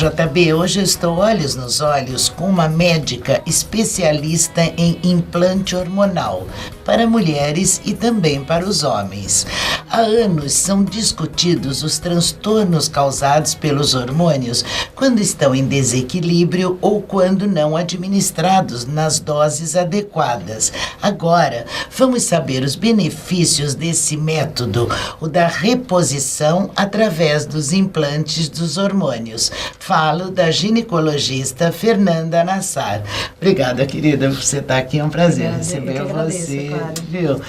JB, hoje eu estou olhos nos olhos com uma médica especialista em implante hormonal para mulheres e também para os homens. Há anos são discutidos os transtornos causados pelos hormônios quando estão em desequilíbrio ou quando não administrados nas doses adequadas. Agora, vamos saber os benefícios desse método, o da reposição através dos implantes dos hormônios. Falo da ginecologista Fernanda Nassar. Obrigada, querida, por você estar aqui. É um prazer receber você. Claro. Viu?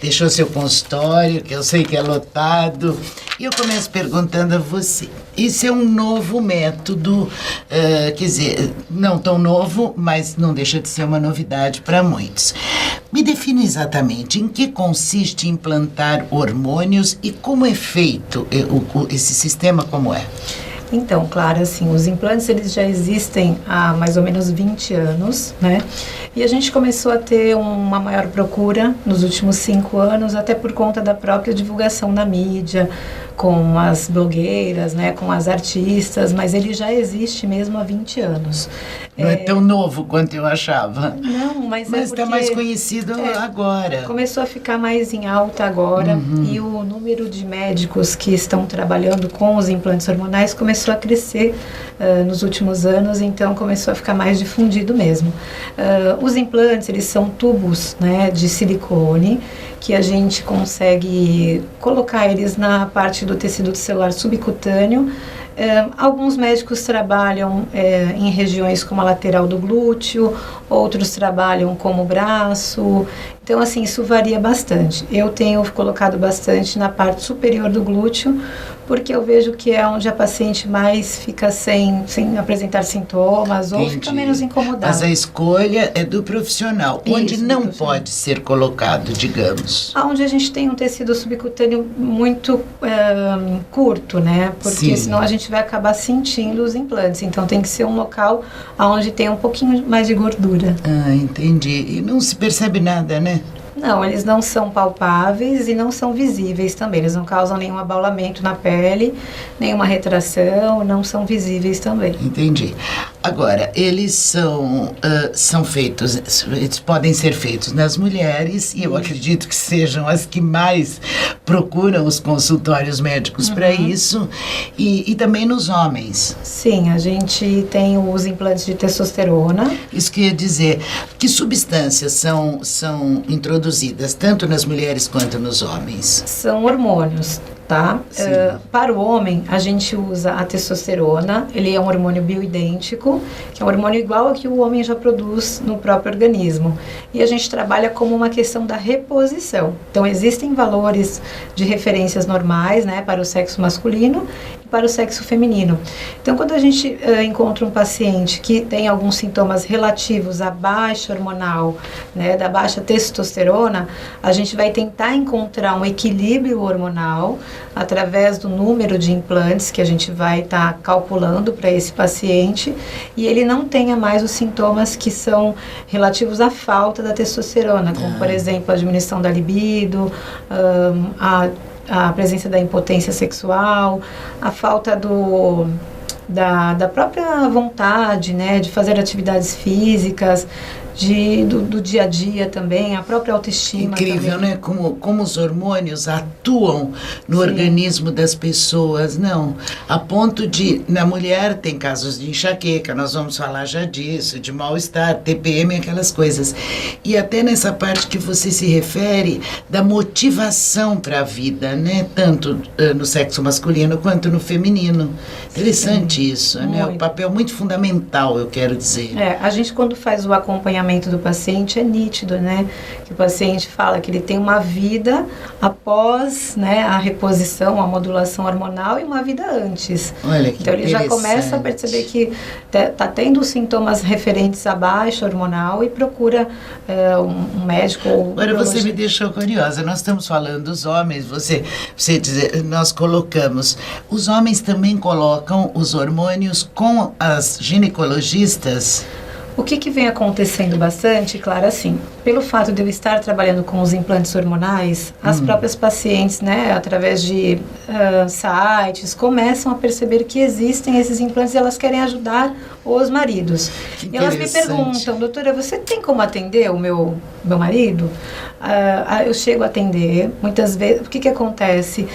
Deixou seu consultório, que eu sei que é lotado. E eu começo perguntando a você. Esse é um novo método, quer dizer, não tão novo, mas não deixa de ser uma novidade para muitos. Me defina exatamente em que consiste implantar hormônios e como é feito esse sistema, como é? Então, claro, assim, os implantes eles já existem há mais ou menos 20 anos, né? E a gente começou a ter uma maior procura nos últimos 5 anos, até por conta da própria divulgação na mídia, com as blogueiras, né, com as artistas, mas ele já existe mesmo há 20 anos. Não é tão novo quanto eu achava. Não, mas é porque está mais conhecido agora. Começou a ficar mais em alta agora, e o número de médicos que estão trabalhando com os implantes hormonais começou a crescer nos últimos anos, então começou a ficar mais difundido mesmo. Os implantes, eles são tubos, né, de silicone, que a gente consegue colocar eles na parte do tecido celular subcutâneo. Alguns médicos trabalham em regiões como a lateral do glúteo, outros trabalham como braço. Então, assim, isso varia bastante. Eu tenho colocado bastante na parte superior do glúteo, porque eu vejo que é onde a paciente mais fica sem apresentar sintomas. Entendi. Ou fica menos incomodada. Mas a escolha é do profissional. Isso, onde não pode ser colocado, digamos? Onde a gente tem um tecido subcutâneo muito curto, né? Porque senão a gente vai acabar sentindo os implantes. Então tem que ser um local onde tem um pouquinho mais de gordura. Ah, entendi. E não se percebe nada, né? Não, eles não são palpáveis e não são visíveis também. Eles não causam nenhum abaulamento na pele, nenhuma retração, não são visíveis também. Entendi. Agora, eles são feitos, eles podem ser feitos nas mulheres, e eu acredito que sejam as que mais procuram os consultórios médicos para isso, e também nos homens. Sim, a gente tem os implantes de testosterona. Isso quer dizer, que substâncias são introduzidas tanto nas mulheres quanto nos homens? São hormônios. Tá? Para o homem, a gente usa a testosterona, ele é um hormônio bioidêntico, que é um hormônio igual ao que o homem já produz no próprio organismo. E a gente trabalha como uma questão da reposição. Então, existem valores de referências normais, né, para o sexo masculino e para o sexo feminino. Então, quando a gente encontra um paciente que tem alguns sintomas relativos à baixa hormonal, né, da baixa testosterona, a gente vai tentar encontrar um equilíbrio hormonal através do número de implantes que a gente vai estar calculando para esse paciente, e ele não tenha mais os sintomas que são relativos à falta da testosterona, como por exemplo a diminuição da libido, a presença da impotência sexual, a falta da própria vontade, né, de fazer atividades físicas, do dia a dia também, a própria autoestima. Incrível, também. Né? Como os hormônios atuam no organismo das pessoas, não? A ponto de, na mulher tem casos de enxaqueca, nós vamos falar já disso, de mal-estar, TPM, aquelas coisas. E até nessa parte que você se refere, da motivação para a vida, né? Tanto no sexo masculino quanto no feminino. Interessante isso, né? Um papel muito fundamental, eu quero dizer. A gente quando faz o acompanhamento do paciente é nítido, né? Que o paciente fala que ele tem uma vida após, né, a reposição, a modulação hormonal e uma vida antes. Olha que então ele já começa a perceber que está tendo sintomas referentes à baixa hormonal e procura um médico. Agora você me deixou curiosa. Nós estamos falando dos homens. Você diz, nós colocamos. Os homens também colocam os hormônios com as ginecologistas? O que vem acontecendo bastante, claro, assim, pelo fato de eu estar trabalhando com os implantes hormonais, as próprias pacientes, né, através de sites, começam a perceber que existem esses implantes e elas querem ajudar os maridos. E elas me perguntam, doutora, você tem como atender o meu marido? Eu chego a atender, muitas vezes, o que acontece?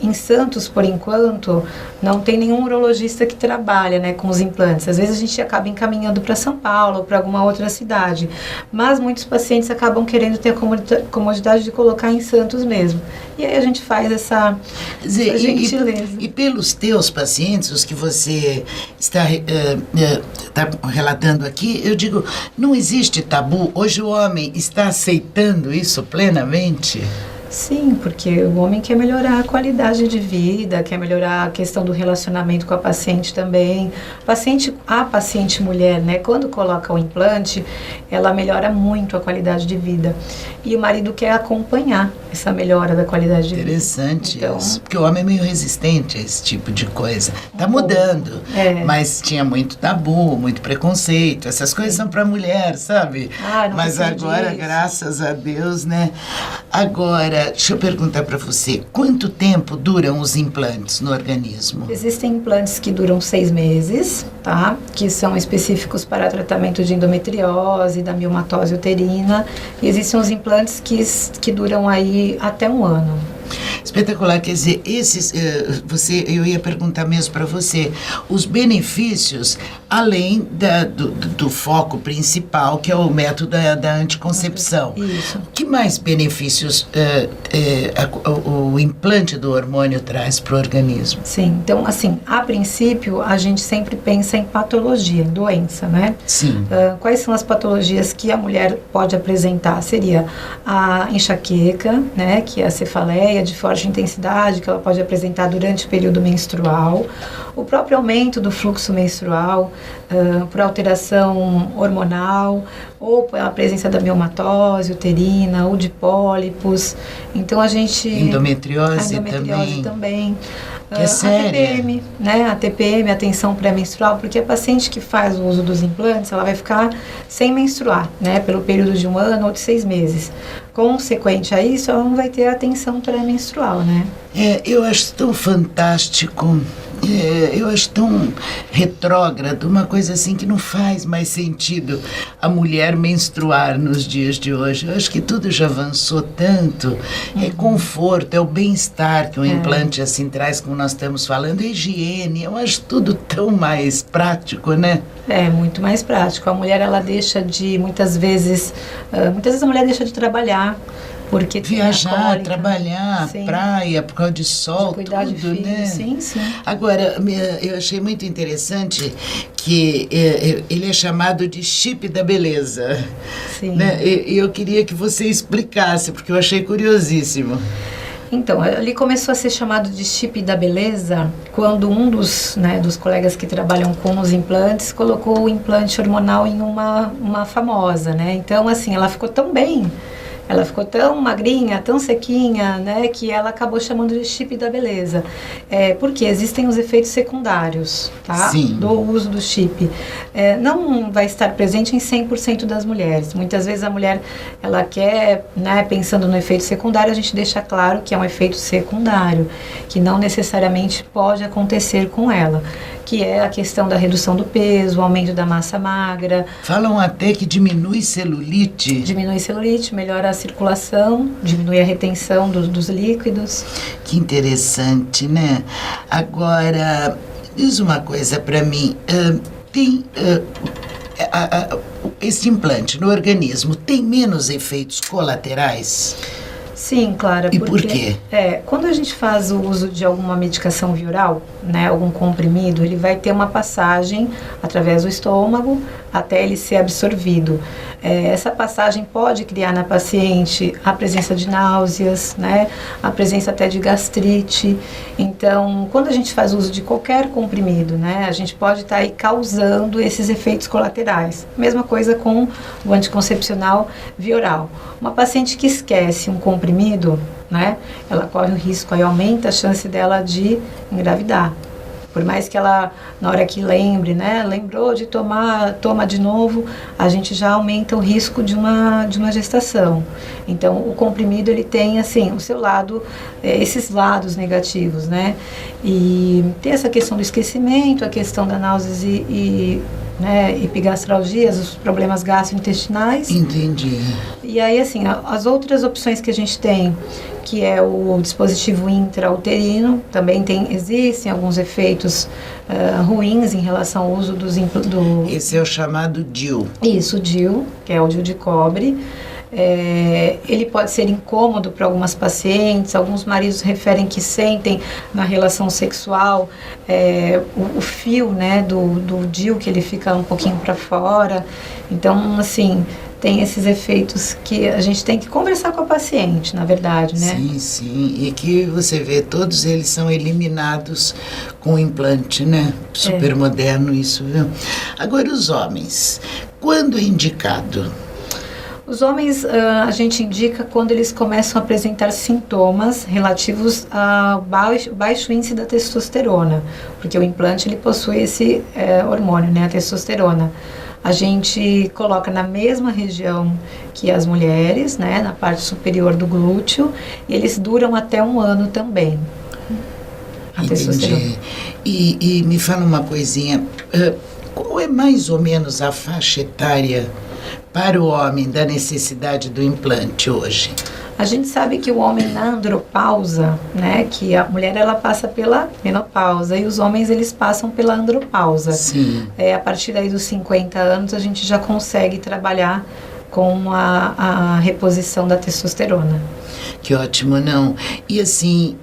Em Santos, por enquanto, não tem nenhum urologista que trabalha, né, com os implantes. Às vezes a gente acaba encaminhando para São Paulo ou para alguma outra cidade, mas muitos pacientes acabam querendo ter a comodidade de colocar em Santos mesmo. E aí a gente faz essa gentileza. E pelos teus pacientes, os que você está relatando aqui, eu digo, não existe tabu? Hoje o homem está aceitando isso plenamente? Sim, porque o homem quer melhorar a qualidade de vida, quer melhorar a questão do relacionamento com a paciente também. A paciente mulher, né, quando coloca o implante, ela melhora muito a qualidade de vida. E o marido quer acompanhar essa melhora da qualidade de vida. Interessante isso, porque o homem é meio resistente a esse tipo de coisa. Está mudando, mas tinha muito tabu, muito preconceito. Essas coisas são para mulher, sabe? Mas agora, graças a Deus, né? Agora, deixa eu perguntar para você, quanto tempo duram os implantes no organismo? Existem implantes que duram 6 meses, tá? Que são específicos para tratamento de endometriose, da miomatose uterina. E existem os implantes que duram aí até 1 ano. Espetacular, quer dizer, eu ia perguntar mesmo para você, os benefícios, além do foco principal, que é o método da anticoncepção. Isso. Que mais benefícios o implante do hormônio traz para o organismo? Sim, então, assim, a princípio, a gente sempre pensa em patologia, em doença, né? Sim. Quais são as patologias que a mulher pode apresentar? Seria a enxaqueca, né, que é a cefaleia de forte intensidade, que ela pode apresentar durante o período menstrual, o próprio aumento do fluxo menstrual, por alteração hormonal, ou pela presença da miomatose uterina, ou de pólipos. Então a gente... Endometriose também. Que é séria. A TPM, né? A TPM, a tensão pré-menstrual, porque a paciente que faz o uso dos implantes, ela vai ficar sem menstruar, né? Pelo período de 1 ano ou de 6 meses. Consequente a isso, ela não vai ter a tensão pré-menstrual, né? Eu acho tão fantástico, eu acho tão retrógrado, uma coisa assim que não faz mais sentido a mulher menstruar nos dias de hoje. Eu acho que tudo já avançou tanto, é conforto, é o bem-estar que o implante assim traz, como nós estamos falando, é higiene, eu acho tudo tão mais prático, né? É, muito mais prático. A mulher, ela deixa de, muitas vezes a mulher deixa de trabalhar, porque viajar, trabalhar, sim, praia, por causa de sol, de cuidar tudo, de filho, né? Sim, sim. Agora, eu achei muito interessante que ele é chamado de chip da beleza. Sim. Né? E eu queria que você explicasse, porque eu achei curiosíssimo. Então, ali começou a ser chamado de chip da beleza quando um dos colegas que trabalham com os implantes colocou o implante hormonal em uma famosa, né? Então, assim, ela ficou tão bem, ela ficou tão magrinha, tão sequinha, né, que ela acabou chamando de chip da beleza. Porque existem os efeitos secundários, tá? Sim. Do uso do chip. Não vai estar presente em 100% das mulheres. Muitas vezes a mulher, ela quer, né, pensando no efeito secundário, a gente deixa claro que é um efeito secundário, que não necessariamente pode acontecer com ela, que é a questão da redução do peso, o aumento da massa magra. Falam até que diminui celulite. Diminui celulite, melhora a circulação, diminui a retenção dos líquidos. Que interessante, né? Agora, diz uma coisa para mim, esse implante no organismo tem menos efeitos colaterais? Sim, Clara. E por quê? Quando a gente faz o uso de alguma medicação via oral, né, algum comprimido, ele vai ter uma passagem através do estômago até ele ser absorvido. Essa passagem pode criar na paciente a presença de náuseas, né, a presença até de gastrite. Então, quando a gente faz uso de qualquer comprimido, né, a gente pode estar aí causando esses efeitos colaterais. Mesma coisa com o anticoncepcional via oral. Uma paciente que esquece um comprimido, né, ela corre o risco, aí aumenta a chance dela de engravidar. Por mais que ela, na hora que lembre, né, lembrou de tomar, toma de novo, a gente já aumenta o risco de uma gestação. Então, o comprimido, ele tem, assim, o seu lado, esses lados negativos, né? E tem essa questão do esquecimento, a questão da náuseas né, epigastralgias, os problemas gastrointestinais. Entendi. E aí, assim, as outras opções que a gente tem, que é o dispositivo intrauterino, também existem alguns efeitos ruins em relação ao uso do... Esse é o chamado DIU. Isso, o DIU, que é o DIU de cobre. Ele pode ser incômodo para algumas pacientes, alguns maridos referem que sentem na relação sexual o fio, né, do DIU, que ele fica um pouquinho para fora. Então, assim, tem esses efeitos que a gente tem que conversar com a paciente, na verdade, né? Sim, sim, e que você vê, todos eles são eliminados com o implante, né? Super moderno isso, viu? Agora, os homens, quando é indicado? Os homens, a gente indica quando eles começam a apresentar sintomas relativos a baixo índice da testosterona, porque o implante, ele possui esse hormônio, né, a testosterona. A gente coloca na mesma região que as mulheres, né, na parte superior do glúteo, e eles duram até 1 ano também. Entendi. E me fala uma coisinha, qual é mais ou menos a faixa etária para o homem da necessidade do implante hoje? A gente sabe que o homem na andropausa, né, que a mulher ela passa pela menopausa e os homens eles passam pela andropausa. Sim. A partir daí dos 50 anos a gente já consegue trabalhar com a reposição da testosterona. Que ótimo, não? E assim,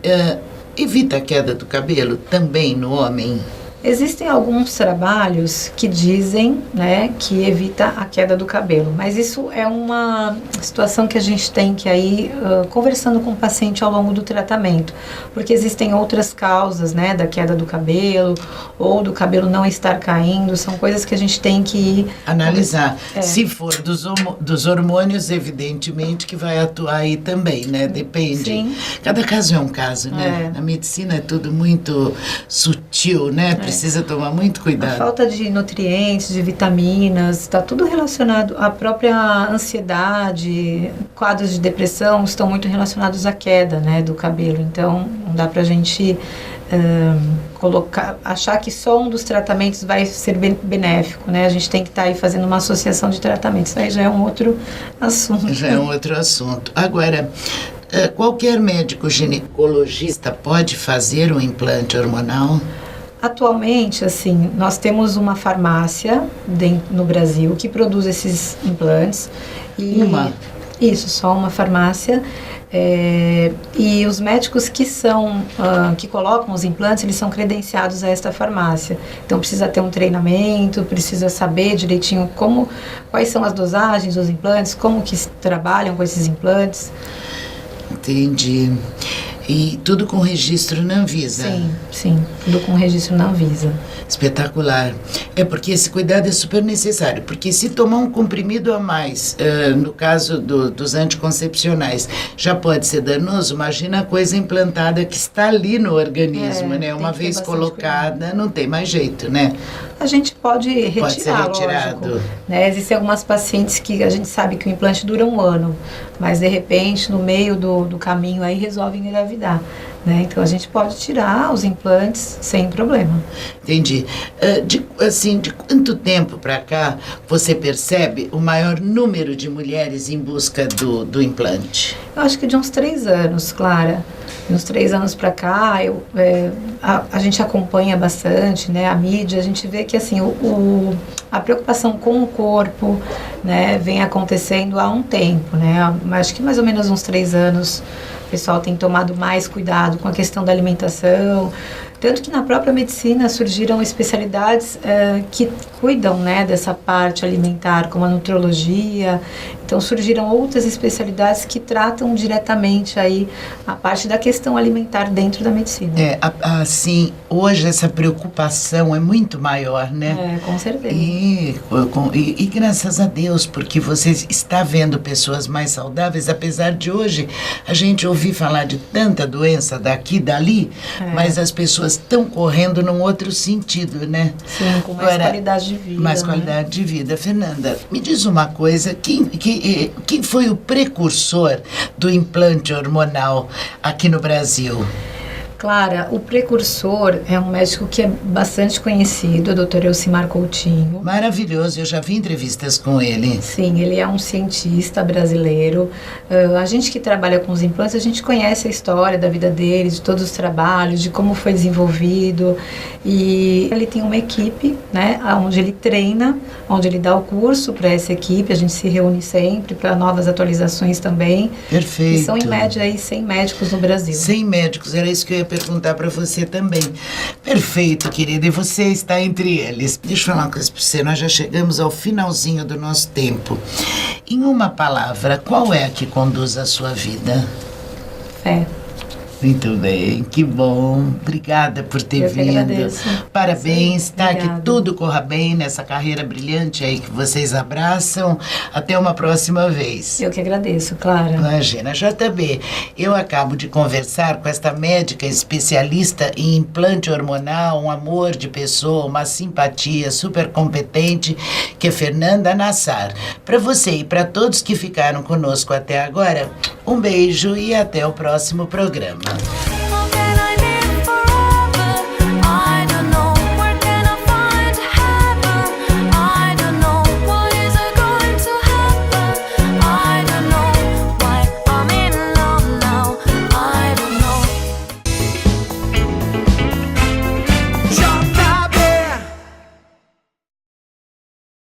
evita a queda do cabelo também no homem? Existem alguns trabalhos que dizem, né, que evita a queda do cabelo, mas isso é uma situação que a gente tem que ir conversando com o paciente ao longo do tratamento, porque existem outras causas, né, da queda do cabelo ou do cabelo não estar caindo, são coisas que a gente tem que ir analisar. Se for dos hormônios, evidentemente que vai atuar aí também, né? Depende. Sim. Cada caso é um caso, né? Na medicina é tudo muito sutil, né? Precisa tomar muito cuidado. A falta de nutrientes, de vitaminas, está tudo relacionado à própria ansiedade, quadros de depressão estão muito relacionados à queda, né, do cabelo. Então, não dá pra gente achar que só um dos tratamentos vai ser benéfico, né? A gente tem que estar aí fazendo uma associação de tratamentos. Isso aí já é um outro assunto. Já é um outro assunto. Agora, qualquer médico ginecologista pode fazer um implante hormonal? Atualmente, assim, nós temos uma farmácia no Brasil que produz esses implantes. Isso, só uma farmácia. E os médicos que colocam os implantes, eles são credenciados a esta farmácia. Então, precisa ter um treinamento, precisa saber direitinho quais são as dosagens dos implantes, como que trabalham com esses implantes. Entendi. E tudo com registro na Anvisa? Sim, tudo com registro na Anvisa. Espetacular. Porque esse cuidado é super necessário, porque se tomar um comprimido a mais, no caso dos anticoncepcionais, já pode ser danoso. Imagina a coisa implantada que está ali no organismo, né? Uma vez colocada, cuidado. Não tem mais jeito, né? A gente pode retirar, pode ser retirado. Lógico, né? Existem algumas pacientes que a gente sabe que o implante dura 1 ano, mas de repente, no meio do caminho aí, resolvem engravidar. Né? Então, a gente pode tirar os implantes sem problema. Entendi. De quanto tempo para cá você percebe o maior número de mulheres em busca do implante? Eu acho que de uns 3 anos, Clara. De uns 3 anos para cá, a gente acompanha bastante, né? A mídia, a gente vê que assim, a preocupação com o corpo, né, vem acontecendo há um tempo, né? Acho que mais ou menos uns 3 anos. O pessoal tem tomado mais cuidado com a questão da alimentação, tanto que na própria medicina surgiram especialidades que cuidam, né, dessa parte alimentar, como a nutrologia. Então surgiram outras especialidades que tratam diretamente aí a parte da questão alimentar dentro da medicina. Assim, hoje essa preocupação é muito maior, né? Com certeza. E graças a Deus, porque você está vendo pessoas mais saudáveis, apesar de hoje a gente ouvir falar de tanta doença daqui e dali, mas as pessoas elas estão correndo num outro sentido, né? Sim, com mais qualidade de vida. Mais qualidade de vida. Fernanda, me diz uma coisa, quem foi o precursor do implante hormonal aqui no Brasil? Clara, o precursor é um médico que é bastante conhecido, o Dr. Elcimar Coutinho. Maravilhoso, eu já vi entrevistas com ele. Sim, ele é um cientista brasileiro. A gente que trabalha com os implantes, a gente conhece a história da vida dele, de todos os trabalhos, de como foi desenvolvido. E ele tem uma equipe, né, onde ele treina, onde ele dá o curso para essa equipe. A gente se reúne sempre para novas atualizações também. Perfeito. E são em média aí 100 médicos no Brasil. 100 médicos, era isso que eu ia perguntar para você também. Perfeito, querida, e você está entre eles. Deixa eu falar uma coisa para você, nós já chegamos ao finalzinho do nosso tempo. Em uma palavra, qual é a que conduz a sua vida? Fé. Muito bem, que bom. Obrigada por ter vindo. Eu que agradeço. Parabéns, Sim, tá? obrigada. Que tudo corra bem nessa carreira brilhante aí que vocês abraçam. Até uma próxima vez. Eu que agradeço, Clara. Imagina, JB, eu acabo de conversar com esta médica especialista em implante hormonal, um amor de pessoa, uma simpatia, super competente, que é Fernanda Nassar. Para você e para todos que ficaram conosco até agora, um beijo e até o próximo programa.